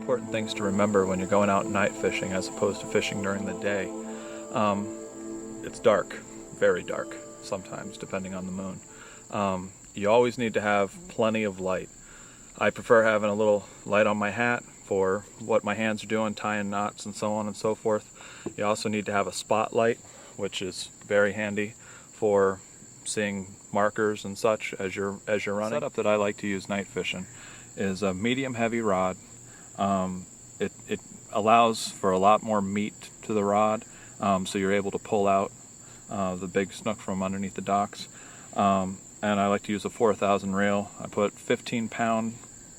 important things to remember when you're going out night fishing as opposed to fishing during the day. It's dark, very dark sometimes, depending on the moon. You always need to have plenty of light. I prefer having a little light on my hat for what my hands are doing, tying knots and so on and so forth. You also need to have a spotlight, which is very handy for seeing markers and such as you're running. The setup that I like to use night fishing is a medium heavy rod. It allows for a lot more meat to the rod, so you're able to pull out the big snook from underneath the docks. And I like to use a 4,000 reel. I put 15-pound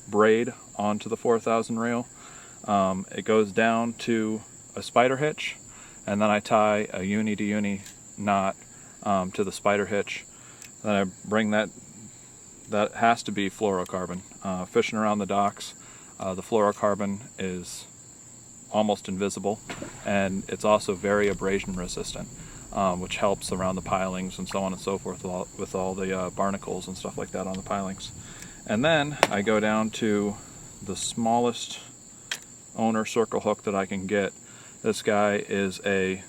braid onto the 4,000 reel. It goes down to a spider hitch, and then I tie a uni to uni knot to the spider hitch. Then I bring that has to be fluorocarbon. Fishing around the docks, the fluorocarbon is almost invisible, and it's also very abrasion resistant, which helps around the pilings and so on and so forth with all the barnacles and stuff like that on the pilings. And then I go down to the smallest owner circle hook that I can get. This guy is a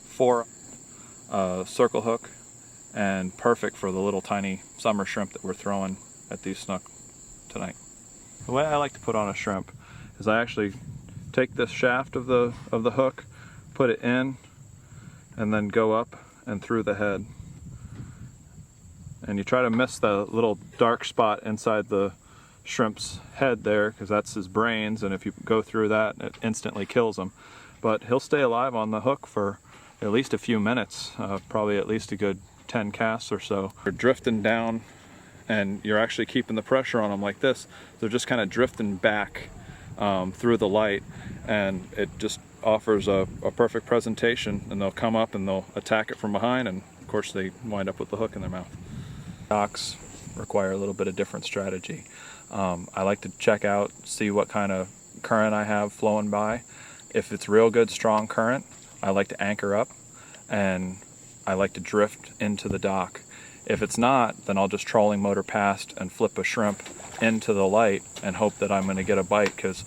4 circle hook, and perfect for the little tiny summer shrimp that we're throwing at these snook tonight. The way I like to put on a shrimp is I actually take this shaft of the hook, put it in, and then go up and through the head. And you try to miss the little dark spot inside the shrimp's head there, because that's his brains, and if you go through that, it instantly kills him. But he'll stay alive on the hook for at least a few minutes, probably at least a good 10 casts or so. You're drifting down and you're actually keeping the pressure on them like this. They're just kind of drifting back through the light, and it just offers a perfect presentation, and they'll come up and they'll attack it from behind, and of course they wind up with the hook in their mouth. Docks require a little bit of different strategy. I like to check out, see what kind of current I have flowing by. If it's real good strong current, I like to anchor up, and I like to drift into the dock. If it's not, then I'll just trolling motor past and flip a shrimp into the light and hope that I'm going to get a bite, because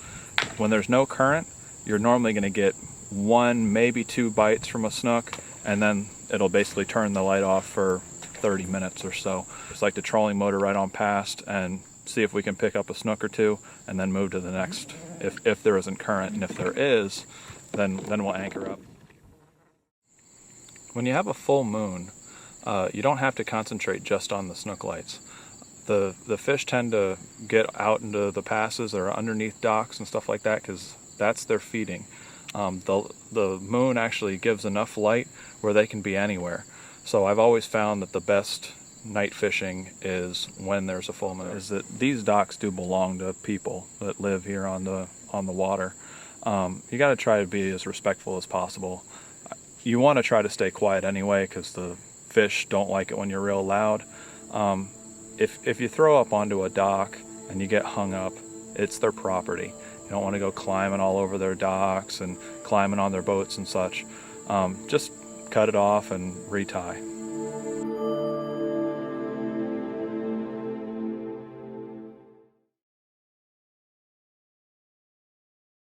when there's no current, you're normally going to get 1, maybe 2 bites from a snook, and then it'll basically turn the light off for 30 minutes or so. Just like to trolling motor right on past and see if we can pick up a snook or 2, and then move to the next if there isn't current. And if there is, then we'll anchor up. When you have a full moon, you don't have to concentrate just on the snook lights. The fish tend to get out into the passes or underneath docks and stuff like that, because that's their feeding. The moon actually gives enough light where they can be anywhere. So I've always found that the best night fishing is when there's a full moon. Is that these docks do belong to people that live here on the water. You got to try to be as respectful as possible. You want to try to stay quiet anyway, because the fish don't like it when you're real loud. If you throw up onto a dock and you get hung up, it's their property. You don't want to go climbing all over their docks and climbing on their boats and such. Just cut it off and retie.